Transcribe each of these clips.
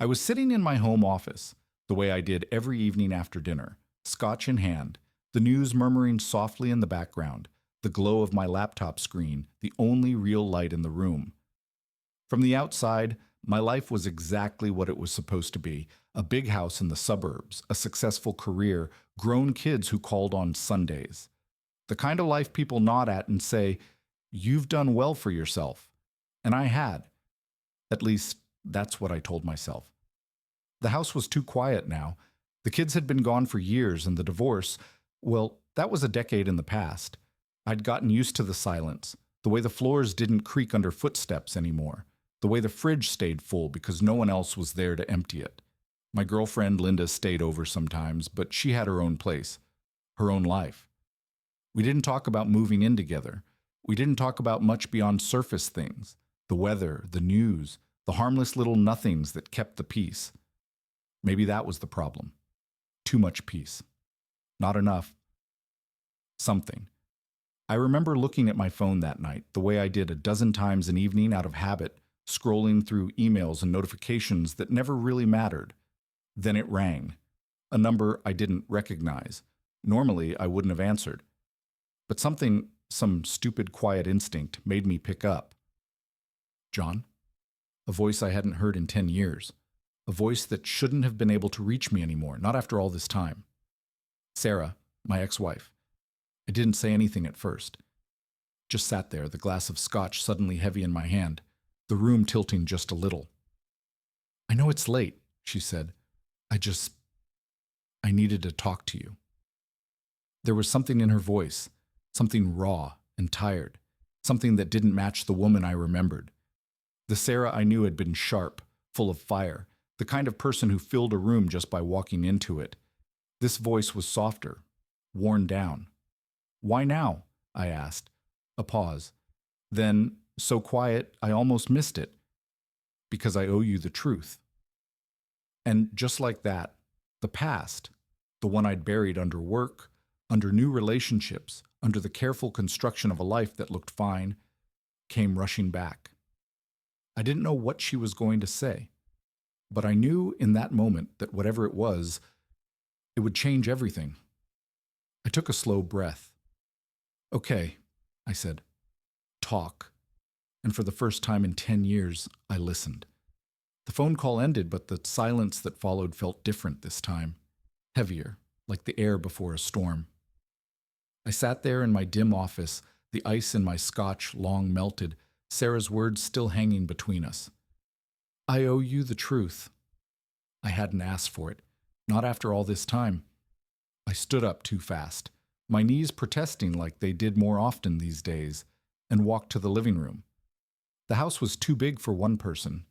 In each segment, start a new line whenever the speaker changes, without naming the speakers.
I was sitting in my home office, the way I did every evening after dinner, scotch in hand, the news murmuring softly in the background, the glow of my laptop screen, the only real light in the room. From the outside, my life was exactly what it was supposed to be: a big house in the suburbs, a successful career, grown kids who called on Sundays. The kind of life people nod at and say, "You've done well for yourself." And I had. At least, that's what I told myself. The house was too quiet now. The kids had been gone for years, and the divorce, well, that was a decade in the past. I'd gotten used to the silence, the way the floors didn't creak under footsteps anymore, the way the fridge stayed full because no one else was there to empty it. My girlfriend Linda stayed over sometimes, but she had her own place, her own life. We didn't talk about moving in together. We didn't talk about much beyond surface things: the weather, the news, the harmless little nothings that kept the peace. Maybe that was the problem. Too much peace. Not enough. Something. I remember looking at my phone that night, the way I did a dozen times an evening out of habit, scrolling through emails and notifications that never really mattered. Then it rang. A number I didn't recognize. Normally, I wouldn't have answered. But some stupid quiet instinct, made me pick up. John? A voice I hadn't heard in 10 years. A voice that shouldn't have been able to reach me anymore, not after all this time. Sarah, my ex-wife. I didn't say anything at first. Just sat there, the glass of scotch suddenly heavy in my hand, the room tilting just a little. "I know it's late," she said. I needed to talk to you." There was something in her voice, something raw and tired, something that didn't match the woman I remembered. The Sarah I knew had been sharp, full of fire, the kind of person who filled a room just by walking into it. This voice was softer, worn down. "Why now?" I asked. A pause. Then, so quiet, I almost missed it. "Because I owe you the truth." And just like that, the past, the one I'd buried under work, under new relationships, under the careful construction of a life that looked fine, came rushing back. I didn't know what she was going to say, but I knew in that moment that whatever it was, it would change everything. I took a slow breath. "Okay," I said. "Talk." And for the first time in 10 years, I listened. The phone call ended, but the silence that followed felt different this time. Heavier, like the air before a storm. I sat there in my dim office, the ice in my scotch long melted, Sarah's words still hanging between us. "I owe you the truth." I hadn't asked for it, not after all this time. I stood up too fast, my knees protesting like they did more often these days, and walked to the living room. The house was too big for one person.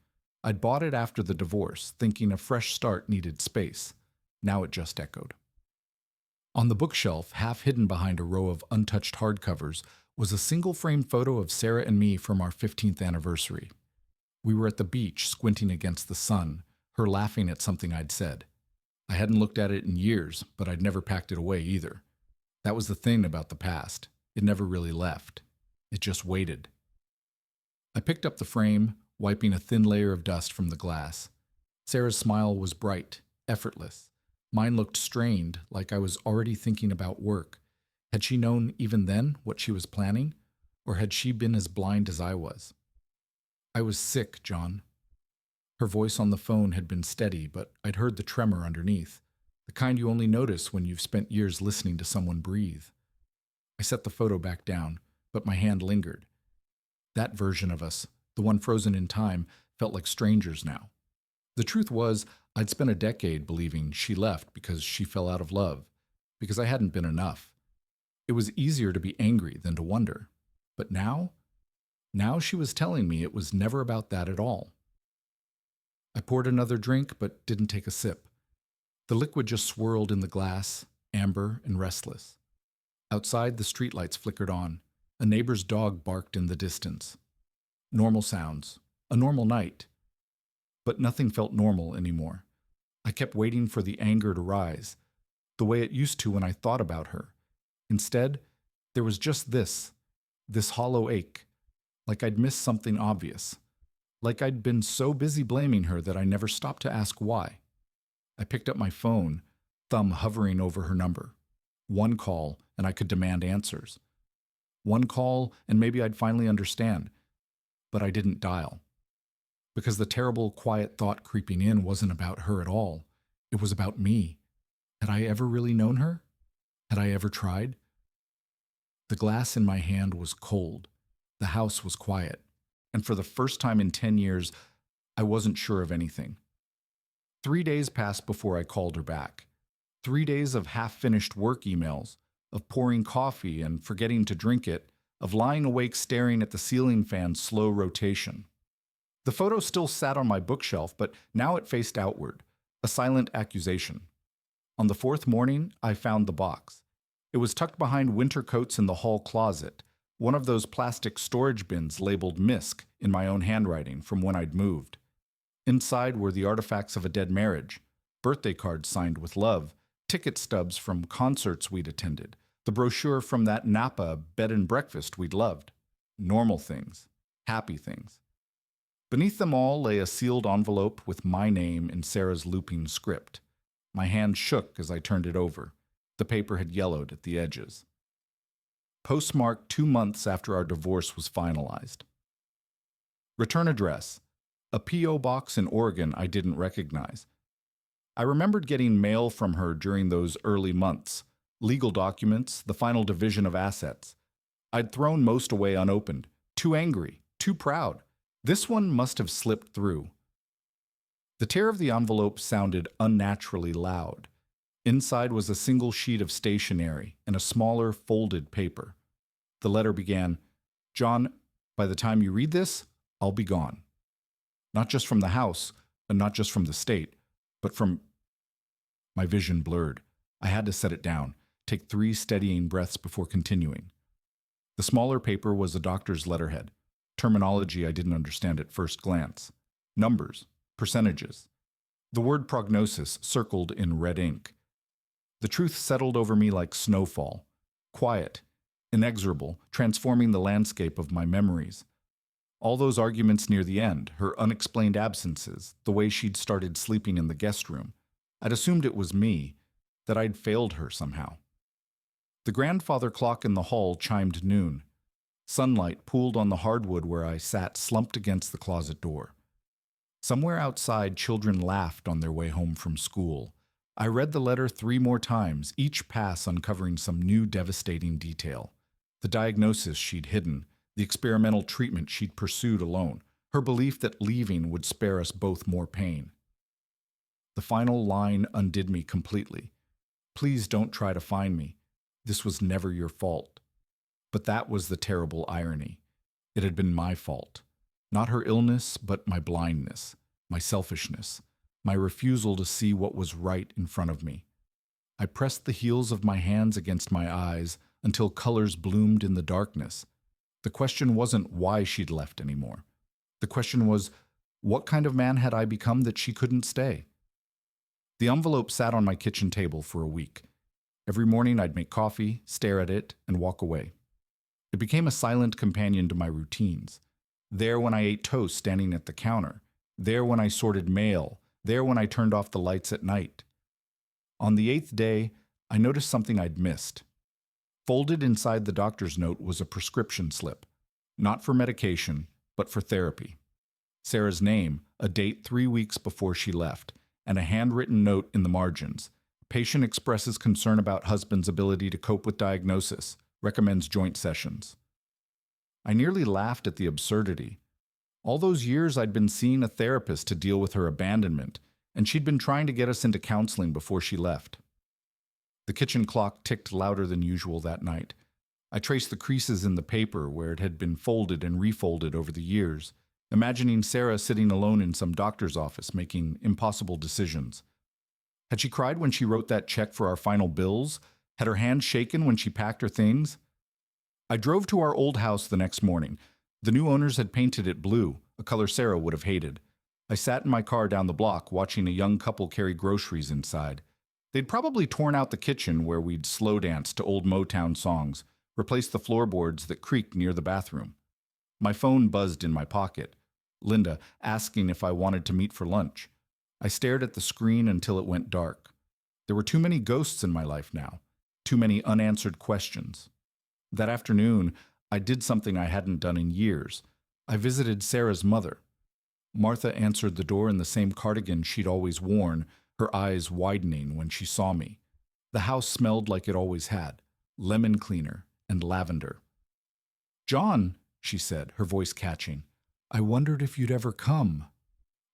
I'd bought it after the divorce, thinking a fresh start needed space. Now it just echoed. On the bookshelf, half hidden behind a row of untouched hardcovers, was a single-frame photo of Sarah and me from our 15th anniversary. We were at the beach, squinting against the sun, her laughing at something I'd said. I hadn't looked at it in years, but I'd never packed it away either. That was the thing about the past. It never really left. It just waited. I picked up the frame, wiping a thin layer of dust from the glass. Sarah's smile was bright, effortless. Mine looked strained, like I was already thinking about work. Had she known even then what she was planning? Or had she been as blind as I was? "I was sick, John." Her voice on the phone had been steady, but I'd heard the tremor underneath, the kind you only notice when you've spent years listening to someone breathe. I set the photo back down, but my hand lingered. That version of us, the one frozen in time, felt like strangers now. The truth was, I'd spent a decade believing she left because she fell out of love, because I hadn't been enough. It was easier to be angry than to wonder. But now she was telling me it was never about that at all. I poured another drink, but didn't take a sip. The liquid just swirled in the glass, amber and restless. Outside, the streetlights flickered on. A neighbor's dog barked in the distance. Normal sounds. A normal night. But nothing felt normal anymore. I kept waiting for the anger to rise, the way it used to when I thought about her. Instead, there was just this hollow ache, like I'd missed something obvious. like I'd been so busy blaming her that I never stopped to ask why. I picked up my phone, thumb hovering over her number. One call, and I could demand answers. One call, and maybe I'd finally understand. But I didn't dial. Because the terrible, quiet thought creeping in wasn't about her at all. It was about me. Had I ever really known her? Had I ever tried? The glass in my hand was cold. The house was quiet. And for the first time in 10 years, I wasn't sure of anything. 3 days passed before I called her back. 3 days of half-finished work emails, of pouring coffee and forgetting to drink it, of lying awake staring at the ceiling fan's slow rotation. The photo still sat on my bookshelf, but now it faced outward, a silent accusation. On the fourth morning, I found the box. It was tucked behind winter coats in the hall closet, one of those plastic storage bins labeled MISC in my own handwriting from when I'd moved. Inside were the artifacts of a dead marriage, birthday cards signed with love, ticket stubs from concerts we'd attended, the brochure from that Napa bed and breakfast we'd loved. Normal things, happy things. Beneath them all lay a sealed envelope with my name in Sarah's looping script. My hand shook as I turned it over. The paper had yellowed at the edges. Postmarked 2 months after our divorce was finalized. Return address: a P.O. box in Oregon I didn't recognize. I remembered getting mail from her during those early months, legal documents, the final division of assets. I'd thrown most away unopened, too angry, too proud. This one must have slipped through. The tear of the envelope sounded unnaturally loud. Inside was a single sheet of stationery and a smaller, folded paper. The letter began, "John, by the time you read this, I'll be gone. Not just from the house, and not just from the state, but from—" My vision blurred. I had to set it down, take 3 steadying breaths before continuing. The smaller paper was a doctor's letterhead, terminology I didn't understand at first glance. Numbers, percentages. The word prognosis circled in red ink. The truth settled over me like snowfall, quiet, inexorable, transforming the landscape of my memories. All those arguments near the end, her unexplained absences, the way she'd started sleeping in the guest room. I'd assumed it was me, that I'd failed her somehow. The grandfather clock in the hall chimed noon. Sunlight pooled on the hardwood where I sat slumped against the closet door. Somewhere outside, children laughed on their way home from school. I read the letter 3 more times, each pass uncovering some new devastating detail. The diagnosis she'd hidden, the experimental treatment she'd pursued alone, her belief that leaving would spare us both more pain. The final line undid me completely. Please don't try to find me. This was never your fault. But that was the terrible irony. It had been my fault. Not her illness, but my blindness, my selfishness, my refusal to see what was right in front of me. I pressed the heels of my hands against my eyes until colors bloomed in the darkness. The question wasn't why she'd left anymore. The question was, what kind of man had I become that she couldn't stay? The envelope sat on my kitchen table for a week. Every morning I'd make coffee, stare at it, and walk away. It became a silent companion to my routines. There when I ate toast standing at the counter. There when I sorted mail. There when I turned off the lights at night. On the 8th day, I noticed something I'd missed. Folded inside the doctor's note was a prescription slip. Not for medication, but for therapy. Sarah's name, a date 3 weeks before she left, and a handwritten note in the margins. Patient expresses concern about husband's ability to cope with diagnosis. Recommends joint sessions. I nearly laughed at the absurdity. All those years I'd been seeing a therapist to deal with her abandonment, and she'd been trying to get us into counseling before she left. The kitchen clock ticked louder than usual that night. I traced the creases in the paper where it had been folded and refolded over the years, imagining Sarah sitting alone in some doctor's office making impossible decisions. Had she cried when she wrote that check for our final bills? Had her hand shaken when she packed her things? I drove to our old house the next morning. The new owners had painted it blue, a color Sarah would have hated. I sat in my car down the block watching a young couple carry groceries inside. They'd probably torn out the kitchen where we'd slow dance to old Motown songs, replaced the floorboards that creaked near the bathroom. My phone buzzed in my pocket. Linda, asking if I wanted to meet for lunch. I stared at the screen until it went dark. There were too many ghosts in my life now, too many unanswered questions. That afternoon, I did something I hadn't done in years. I visited Sarah's mother. Martha answered the door in the same cardigan she'd always worn, her eyes widening when she saw me. The house smelled like it always had, lemon cleaner and lavender. "John," she said, her voice catching, "I wondered if you'd ever come."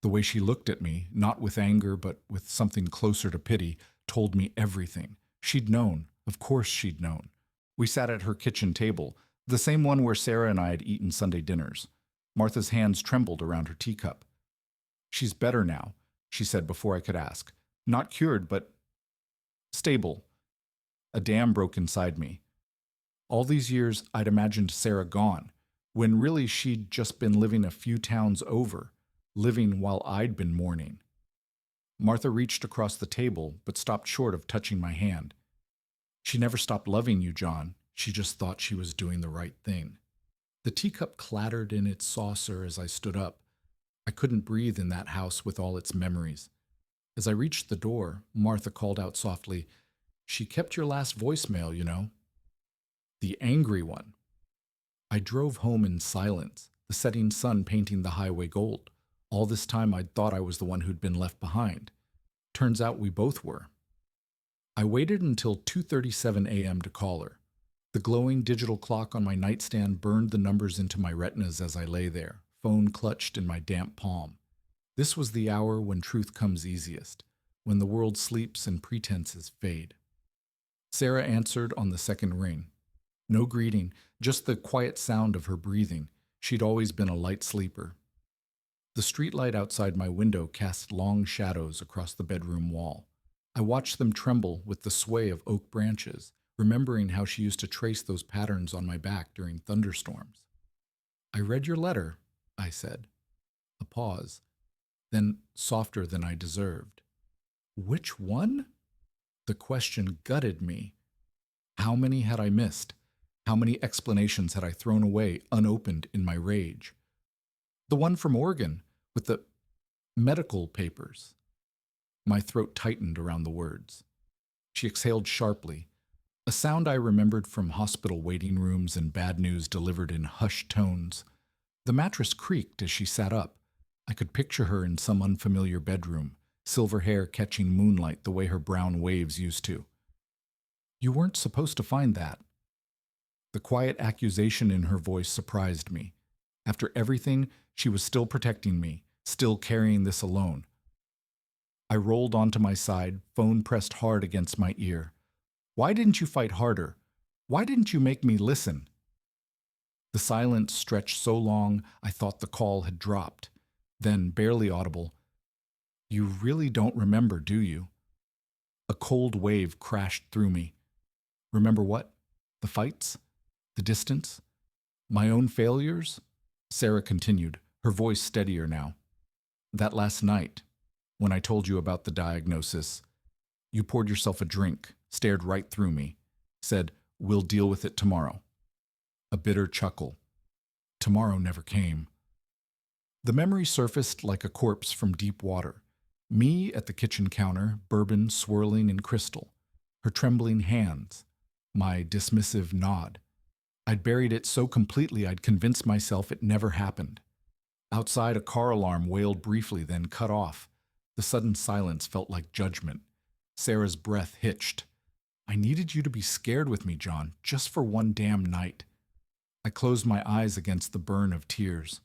The way she looked at me, not with anger but with something closer to pity, told me everything. She'd known. Of course she'd known. We sat at her kitchen table, the same one where Sarah and I had eaten Sunday dinners. Martha's hands trembled around her teacup. "She's better now," she said before I could ask. "Not cured, but stable." A dam broke inside me. All these years I'd imagined Sarah gone, when really she'd just been living a few towns over, living while I'd been mourning. Martha reached across the table, but stopped short of touching my hand. "She never stopped loving you, John. She just thought she was doing the right thing." The teacup clattered in its saucer as I stood up. I couldn't breathe in that house with all its memories. As I reached the door, Martha called out softly, "She kept your last voicemail, you know." The angry one. I drove home in silence, the setting sun painting the highway gold. All this time I'd thought I was the one who'd been left behind. Turns out we both were. I waited until 2:37 a.m. to call her. The glowing digital clock on my nightstand burned the numbers into my retinas as I lay there, phone clutched in my damp palm. This was the hour when truth comes easiest, when the world sleeps and pretenses fade. Sarah answered on the second ring. No greeting, just the quiet sound of her breathing. She'd always been a light sleeper. The streetlight outside my window cast long shadows across the bedroom wall. I watched them tremble with the sway of oak branches, remembering how she used to trace those patterns on my back during thunderstorms. "I read your letter," I said. A pause, then softer than I deserved. "Which one?" The question gutted me. How many had I missed? How many explanations had I thrown away unopened in my rage? "The one from Oregon, with the medical papers." My throat tightened around the words. She exhaled sharply, a sound I remembered from hospital waiting rooms and bad news delivered in hushed tones. The mattress creaked as she sat up. I could picture her in some unfamiliar bedroom, silver hair catching moonlight the way her brown waves used to. "You weren't supposed to find that." The quiet accusation in her voice surprised me. After everything, she was still protecting me, still carrying this alone. I rolled onto my side, phone pressed hard against my ear. "Why didn't you fight harder? Why didn't you make me listen?" The silence stretched so long I thought the call had dropped. Then, barely audible, "You really don't remember, do you?" A cold wave crashed through me. Remember what? The fights? The distance? My own failures? Sarah continued, her voice steadier now. "That last night, when I told you about the diagnosis, you poured yourself a drink, stared right through me, said, 'We'll deal with it tomorrow.'" A bitter chuckle. Tomorrow never came. The memory surfaced like a corpse from deep water. Me at the kitchen counter, bourbon swirling in crystal. Her trembling hands. My dismissive nod. I'd buried it so completely I'd convinced myself it never happened. Outside, a car alarm wailed briefly, then cut off. The sudden silence felt like judgment. Sarah's breath hitched. "I needed you to be scared with me, John, just for one damn night." I closed my eyes against the burn of tears.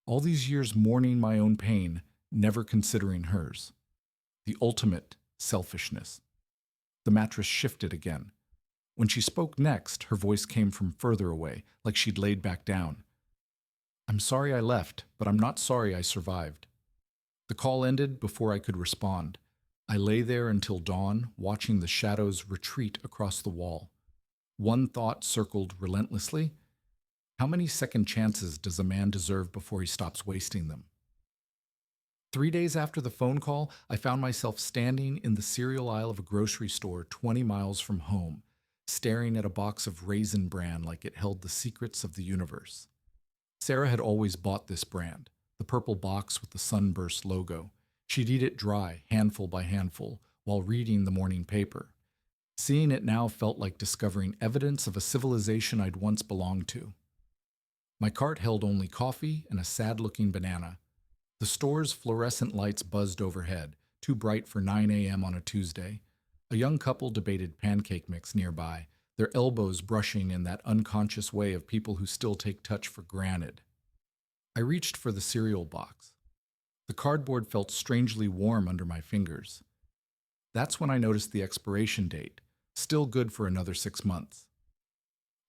All these years mourning my own pain, never considering hers. The ultimate selfishness. The mattress shifted again. When she spoke next, her voice came from further away, like she'd laid back down. "I'm sorry I left, but I'm not sorry I survived." The call ended before I could respond. I lay there until dawn, watching the shadows retreat across the wall. One thought circled relentlessly. How many second chances does a man deserve before he stops wasting them? 3 days after the phone call, I found myself standing in the cereal aisle of a grocery store 20 miles from home, staring at a box of Raisin Bran like it held the secrets of the universe. Sarah had always bought this brand, the the purple box with the sunburst logo. She'd eat it dry, handful by handful, while reading the morning paper. Seeing it now felt like discovering evidence of a civilization I'd once belonged to. My cart held only coffee and a sad-looking banana. The store's fluorescent lights buzzed overhead, too bright for 9 a.m. on a Tuesday. A young couple debated pancake mix nearby, their elbows brushing in that unconscious way of people who still take touch for granted. I reached for the cereal box. The cardboard felt strangely warm under my fingers. That's when I noticed the expiration date, still good for another 6 months.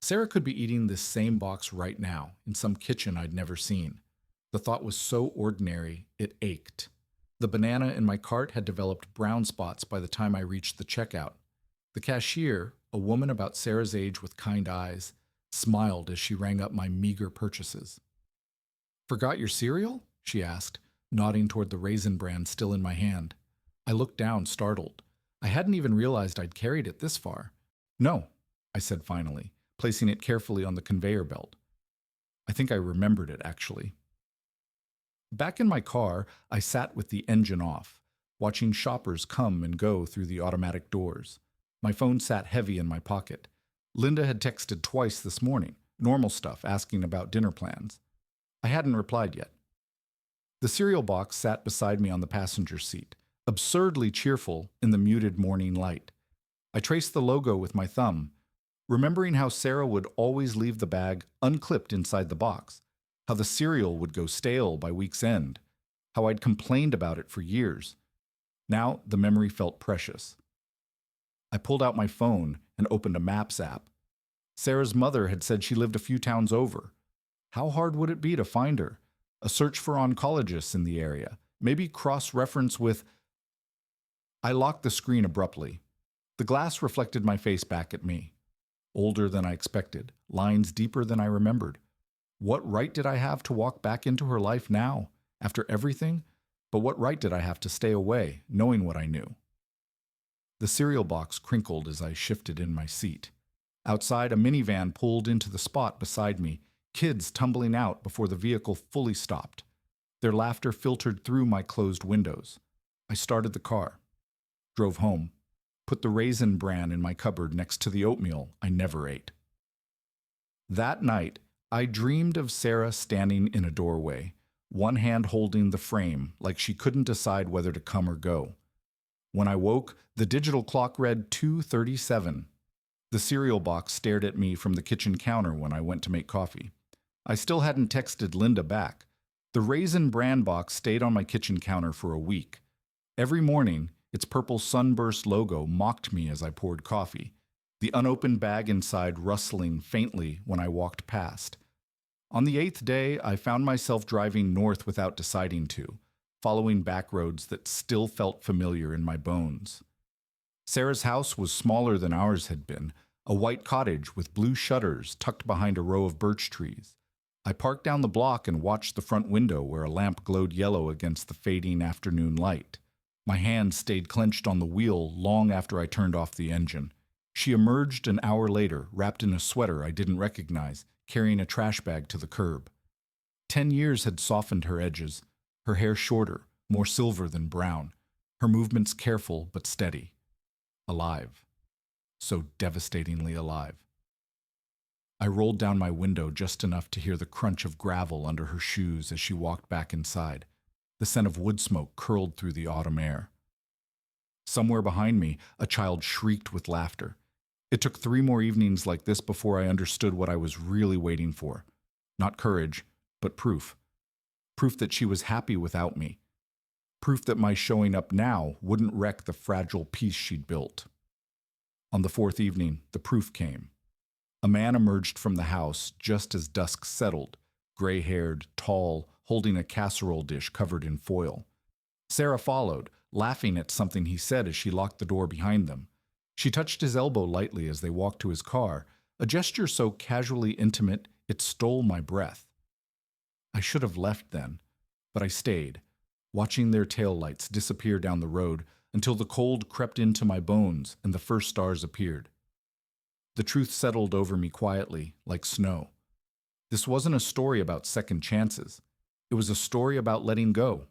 Sarah could be eating this same box right now, in some kitchen I'd never seen. The thought was so ordinary, it ached. The banana in my cart had developed brown spots by the time I reached the checkout. The cashier, a woman about Sarah's age with kind eyes, smiled as she rang up my meager purchases. "Forgot your cereal?" she asked, nodding toward the Raisin Bran still in my hand. I looked down, startled. I hadn't even realized I'd carried it this far. "No," I said finally, placing it carefully on the conveyor belt. I think I remembered it, actually. Back in my car, I sat with the engine off, watching shoppers come and go through the automatic doors. My phone sat heavy in my pocket. Linda had texted twice this morning, normal stuff, asking about dinner plans. I hadn't replied yet. The cereal box sat beside me on the passenger seat, absurdly cheerful in the muted morning light. I traced the logo with my thumb, remembering how Sarah would always leave the bag unclipped inside the box, how the cereal would go stale by week's end, how I'd complained about it for years. Now the memory felt precious. I pulled out my phone and opened a Maps app. Sarah's mother had said she lived a few towns over. How hard would it be to find her? A search for oncologists in the area, maybe cross-reference with... I locked the screen abruptly. The glass reflected my face back at me. Older than I expected, lines deeper than I remembered. What right did I have to walk back into her life now, after everything? But what right did I have to stay away, knowing what I knew? The cereal box crinkled as I shifted in my seat. Outside, a minivan pulled into the spot beside me, kids tumbling out before the vehicle fully stopped. Their laughter filtered through my closed windows. I started the car, drove home, put the Raisin Bran in my cupboard next to the oatmeal I never ate. That night, I dreamed of Sarah standing in a doorway, one hand holding the frame like she couldn't decide whether to come or go. When I woke, the digital clock read 2:37. The cereal box stared at me from the kitchen counter when I went to make coffee. I still hadn't texted Linda back. The Raisin Bran box stayed on my kitchen counter for a week. Every morning, its purple sunburst logo mocked me as I poured coffee, the unopened bag inside rustling faintly when I walked past. On the 8th day, I found myself driving north without deciding to, following back roads that still felt familiar in my bones. Sarah's house was smaller than ours had been, a white cottage with blue shutters tucked behind a row of birch trees. I parked down the block and watched the front window where a lamp glowed yellow against the fading afternoon light. My hand stayed clenched on the wheel long after I turned off the engine. She emerged an hour later, wrapped in a sweater I didn't recognize, carrying a trash bag to the curb. 10 years had softened her edges, her hair shorter, more silver than brown, her movements careful but steady. Alive. So devastatingly alive. I rolled down my window just enough to hear the crunch of gravel under her shoes as she walked back inside. The scent of wood smoke curled through the autumn air. Somewhere behind me, a child shrieked with laughter. It took 3 more evenings like this before I understood what I was really waiting for. Not courage, but proof. Proof that she was happy without me. Proof that my showing up now wouldn't wreck the fragile peace she'd built. On the 4th evening, the proof came. A man emerged from the house just as dusk settled, gray-haired, tall, holding a casserole dish covered in foil. Sarah followed, laughing at something he said as she locked the door behind them. She touched his elbow lightly as they walked to his car, a gesture so casually intimate it stole my breath. I should have left then, but I stayed, watching their taillights disappear down the road until the cold crept into my bones and the first stars appeared. The truth settled over me quietly, like snow. This wasn't a story about second chances. It was a story about letting go.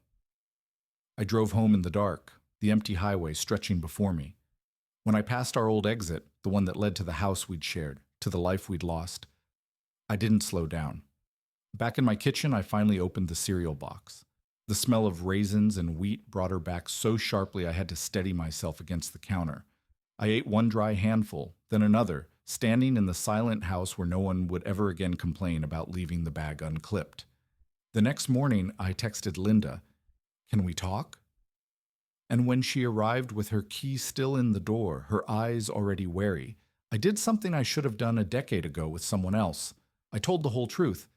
I drove home in the dark, the empty highway stretching before me. When I passed our old exit, the one that led to the house we'd shared, to the life we'd lost, I didn't slow down. Back in my kitchen, I finally opened the cereal box. The smell of raisins and wheat brought her back so sharply I had to steady myself against the counter. I ate one dry handful, then another, standing in the silent house where no one would ever again complain about leaving the bag unclipped. The next morning, I texted Linda, "Can we talk?" And when she arrived with her key still in the door, her eyes already wary, I did something I should have done a decade ago with someone else. I told the whole truth.